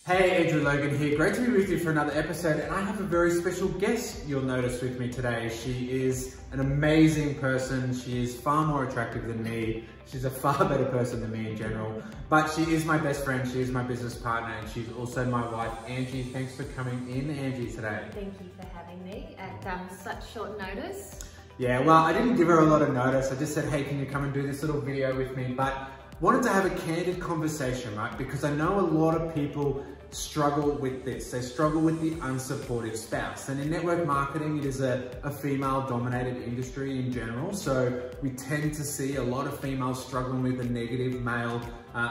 Hey, Angie Logan here. Great to be with you for another episode, and I have a very special guest you'll notice with me today. She is an amazing person. She is far more attractive than me. She's a far better person than me in general, but she is my best friend. She is my business partner, and she's also my wife, Angie. Thanks for coming in, Angie, today. Thank you for having me at such short notice. Yeah, well, I didn't give her a lot of notice. I just said, hey, can you come and do this little video with me? But wanted to have a candid conversation, right? Because I know a lot of people struggle with this. They struggle with the unsupportive spouse. And in network marketing, it is a female-dominated industry in general. So we tend to see a lot of females struggling with a negative male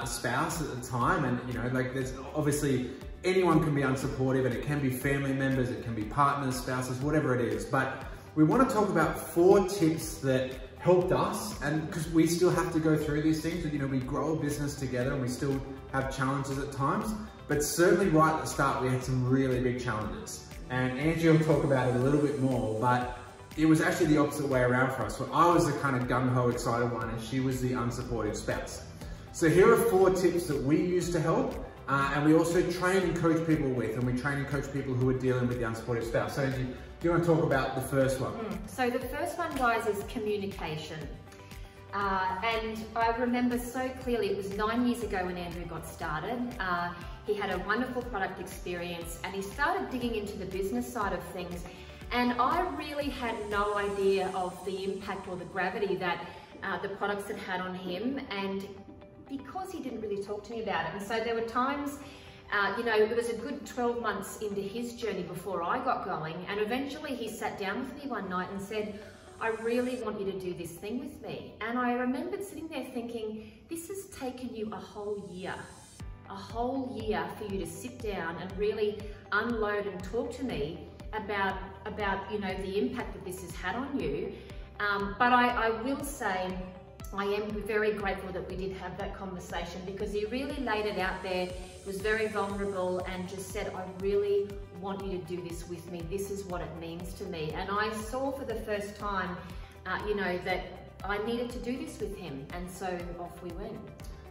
spouse at the time. And you know, like there's obviously anyone can be unsupportive, and it can be family members, it can be partners, spouses, whatever it is. But we want to talk about 4 tips that helped us, and because we still have to go through these things, you know, we grow a business together and we still have challenges at times, but certainly right at the start we had some really big challenges. And Angie will talk about it a little bit more, but it was actually the opposite way around for us. So I was the kind of gung-ho excited one and she was the unsupportive spouse. So here are 4 tips that we use to help, and we also train and coach people with, and we train and coach people who are dealing with the unsupportive spouse. So Angie, do you want to talk about the first one? So the first one, guys, is communication. And I remember so clearly, it was 9 years ago when Andrew got started. He had a wonderful product experience and he started digging into the business side of things. And I really had no idea of the impact or the gravity that the products had on him, and because he didn't really talk to me about it. And so there were times, you know, it was a good 12 months into his journey before I got going, and eventually he sat down with me one night and said, I really want you to do this thing with me. And I remembered sitting there thinking, this has taken you a whole year for you to sit down and really unload and talk to me about you know, the impact that this has had on you. But I will say, I am very grateful that we did have that conversation, because he really laid it out there, was very vulnerable, and just said, I really want you to do this with me. This is what it means to me. And I saw for the first time, you know, that I needed to do this with him. And so off we went.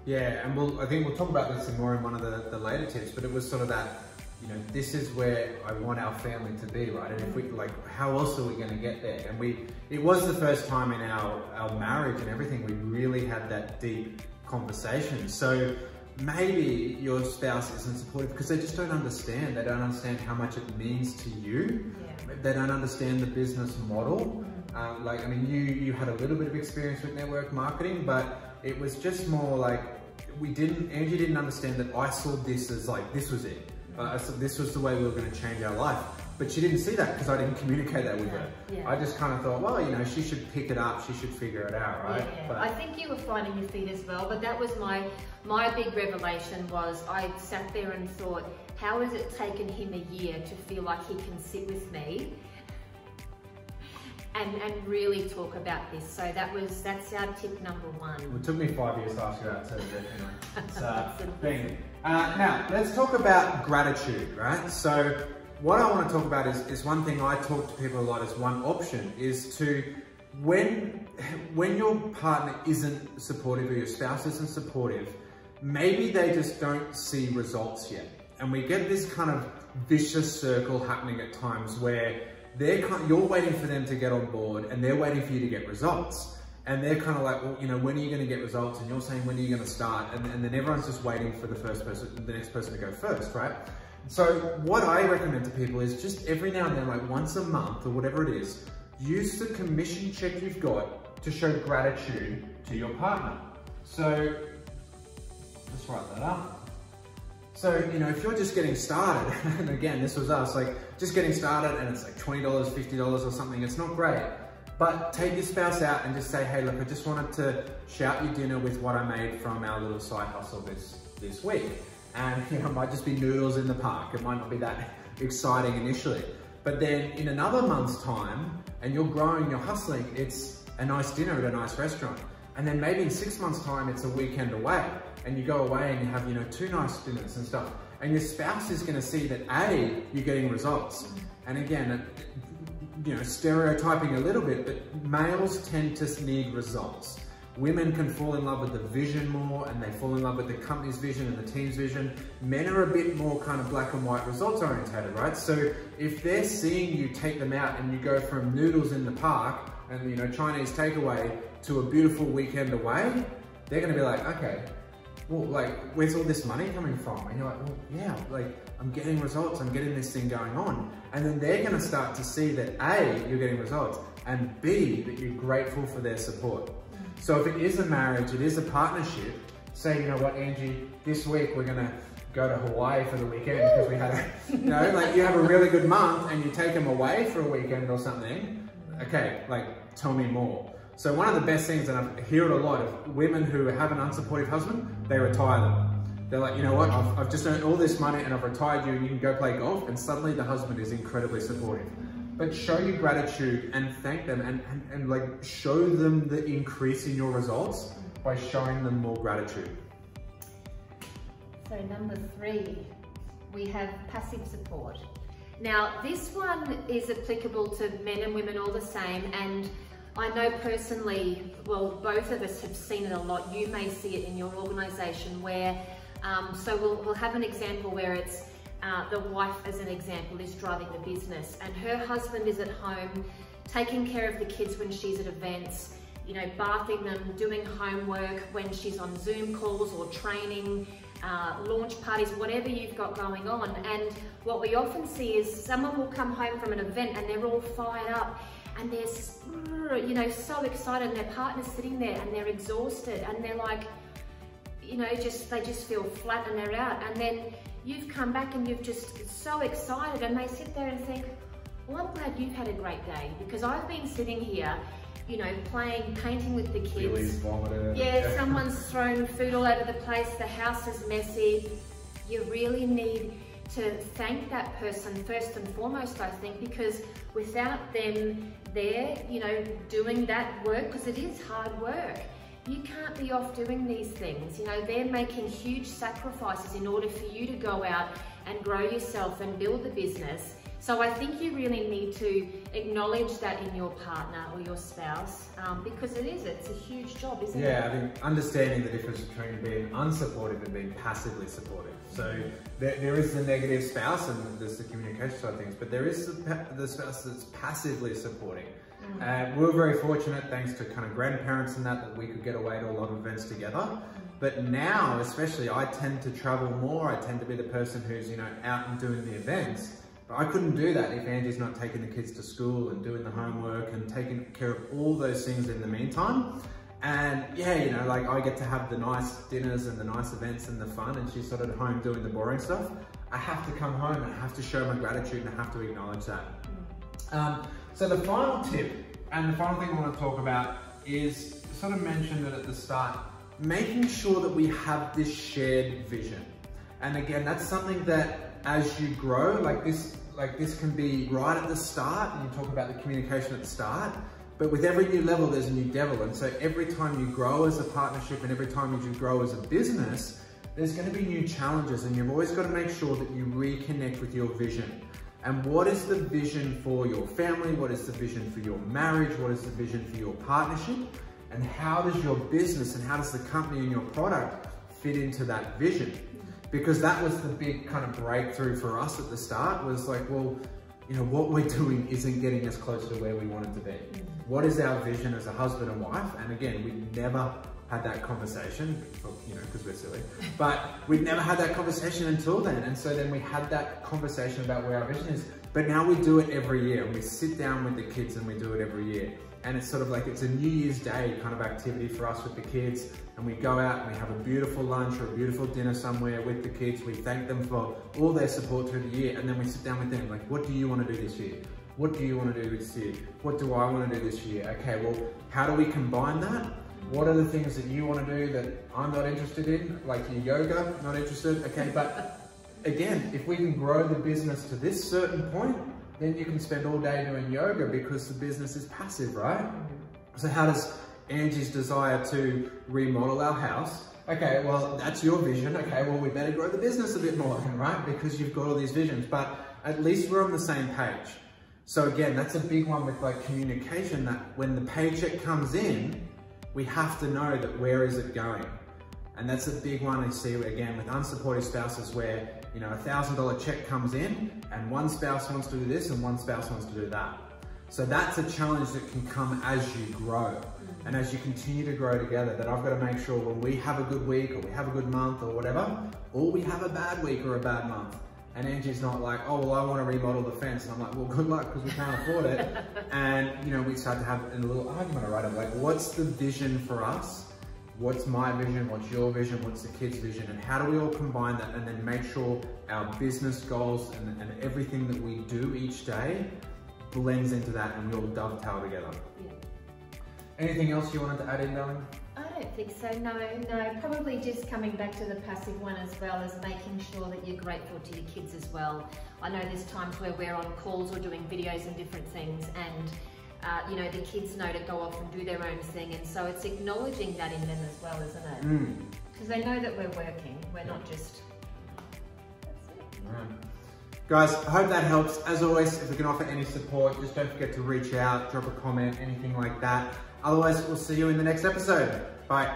Yeah, and I think we'll talk about this more in one of the later tips, but it was sort of that, you know, this is where I want our family to be, right? And if we, like, how else are we going to get there? And it was the first time in our marriage and everything, we really had that deep conversation. So maybe your spouse isn't supportive because they just don't understand. They don't understand how much it means to you. Yeah. They don't understand the business model. Like, I mean, you had a little bit of experience with network marketing, but it was just more like, Angie didn't understand that I saw this as like, this was it. This was the way we were going to change our life. But she didn't see that because I didn't communicate that with her. Yeah. I just kind of thought, well, you know, she should pick it up, she should figure it out, right? Yeah. But I think you were finding your feet as well, but that was my big revelation. Was I sat there and thought, how has it taken him a year to feel like he can sit with me and really talk about this? So that's our tip number 1. It took me 5 years to ask you that, so definitely. Now, let's talk about gratitude, right? So what I want to talk about is one thing I talk to people a lot, is one option is to, when your partner isn't supportive or your spouse isn't supportive, maybe they just don't see results yet. And we get this kind of vicious circle happening at times where you're waiting for them to get on board and they're waiting for you to get results. And they're kind of like, well, you know, when are you going to get results? And you're saying, when are you going to start? And then everyone's just waiting for the next person to go first, right? So what I recommend to people is just every now and then, like once a month or whatever it is, use the commission check you've got to show gratitude to your partner. So let's write that up. So, you know, if you're just getting started, and again, this was us, like just getting started and it's like $20, $50 or something, it's not great. But take your spouse out and just say, hey, look, I just wanted to shout you dinner with what I made from our little side hustle this week. And you know, it might just be noodles in the park. It might not be that exciting initially. But then in another month's time, and you're growing, you're hustling, it's a nice dinner at a nice restaurant. And then maybe in 6 months' time, it's a weekend away. And you go away and you have, you know, 2 nice dinners and stuff. And your spouse is gonna see that A, you're getting results. And again, you know, stereotyping a little bit, but males tend to need results. Women can fall in love with the vision more, and they fall in love with the company's vision and the team's vision. Men are a bit more kind of black and white results orientated, right? So if they're seeing you take them out and you go from noodles in the park and, you know, Chinese takeaway to a beautiful weekend away, they're gonna be like, okay, well, like, where's all this money coming from? And you're like, well, yeah, like, I'm getting results, I'm getting this thing going on. And then they're gonna start to see that A, you're getting results, and B, that you're grateful for their support. So if it is a marriage, it is a partnership, say, you know what, Angie, this week we're gonna go to Hawaii for the weekend because we had a, you know, like you have a really good month and you take them away for a weekend or something. Okay, like, tell me more. So one of the best things, and I hear it a lot, of women who have an unsupportive husband, they retire them. They're like, you know what, I've just earned all this money and I've retired you and you can go play golf, and suddenly the husband is incredibly supportive. But show you gratitude and thank them and like show them the increase in your results by showing them more gratitude. So number 3, we have passive support. Now this one is applicable to men and women all the same, and I know personally, well, both of us have seen it a lot. You may see it in your organisation where, so we'll have an example where it's the wife, as an example, is driving the business and her husband is at home taking care of the kids when she's at events, you know, bathing them, doing homework when she's on Zoom calls or training, launch parties, whatever you've got going on. And what we often see is someone will come home from an event and they're all fired up and they're, you know, so excited, and their partner's sitting there and they're exhausted and they're like, you know, they just feel flat and they're out. And then you've come back and you've just so excited, and they sit there and think, well, I'm glad you've had a great day, because I've been sitting here, you know, painting with the kids. Vomited. Yeah, someone's thrown food all over the place, the house is messy. You really need to thank that person first and foremost, I think, because without them there, you know, doing that work, because it is hard work, you can't be off doing these things. You know, they're making huge sacrifices in order for you to go out and grow yourself and build the business. So I think you really need to acknowledge that in your partner or your spouse, because it's a huge job, isn't it? Yeah, I think understanding the difference between being unsupportive and being passively supportive. So there is the negative spouse and there's the communication side of things, but there is the spouse that's passively supporting. We're very fortunate, thanks to kind of grandparents and that we could get away to a lot of events together. But now, especially, I tend to travel more. I tend to be the person who's, you know, out and doing the events. But I couldn't do that if Angie's not taking the kids to school and doing the homework and taking care of all those things in the meantime. And yeah, you know, like I get to have the nice dinners and the nice events and the fun, and she's sort of at home doing the boring stuff. I have to come home and I have to show my gratitude and I have to acknowledge that. So the final tip and the final thing I want to talk about is, sort of mentioned it at the start, making sure that we have this shared vision. And again, that's something that as you grow, like this can be right at the start, and you talk about the communication at the start, but with every new level, there's a new devil. And so every time you grow as a partnership and every time you grow as a business, there's going to be new challenges, and you've always got to make sure that you reconnect with your vision. And what is the vision for your family? What is the vision for your marriage? What is the vision for your partnership? And how does your business and how does the company and your product fit into that vision? Because that was the big kind of breakthrough for us at the start, was like, well, you know, what we're doing isn't getting us closer to where we wanted to be. What is our vision as a husband and wife? And again, we never had that conversation, you know, because we're silly, but we'd never had that conversation until then. And so then we had that conversation about where our vision is, but now we do it every year, and we sit down with the kids and we do it every year. And it's sort of like, it's a New Year's Day kind of activity for us with the kids, and we go out and we have a beautiful lunch or a beautiful dinner somewhere with the kids. We thank them for all their support through the year, and then we sit down with them like, what do you want to do this year? What do you want to do this year? What do I want to do this year? Okay, well, how do we combine that? What are the things that you want to do that I'm not interested in? Like your yoga, not interested? Okay, but again, if we can grow the business to this certain point, then you can spend all day doing yoga because the business is passive, right? So how does Angie's desire to remodel our house? Okay, well, that's your vision. Okay, well, we better grow the business a bit more, right? Because you've got all these visions, but at least we're on the same page. So again, that's a big one with like communication, that when the paycheck comes in, we have to know that where is it going? And that's a big one I see again with unsupportive spouses where, you know, $1,000 check comes in and one spouse wants to do this and one spouse wants to do that. So that's a challenge that can come as you grow and as you continue to grow together, that I've got to make sure when we have a good week or we have a good month or whatever, or we have a bad week or a bad month, and Angie's not like, oh, well, I want to remodel the fence. And I'm like, well, good luck, because we can't afford it. And, you know, we start to have a little argument right of like, what's the vision for us? What's my vision? What's your vision? What's the kids' vision? And how do we all combine that and then make sure our business goals and everything that we do each day blends into that and we all dovetail together? Yeah. Anything else you wanted to add in, darling? I don't think so, no. Probably just coming back to the passive one as well, as making sure that you're grateful to your kids as well. I know there's times where we're on calls or doing videos and different things, and you know, the kids know to go off and do their own thing, and so it's acknowledging that in them as well, isn't it? Because they know that we're working, we're not just... That's it. All right. Guys, I hope that helps. As always, if we can offer any support, just don't forget to reach out, drop a comment, anything like that. Otherwise, we'll see you in the next episode. Bye.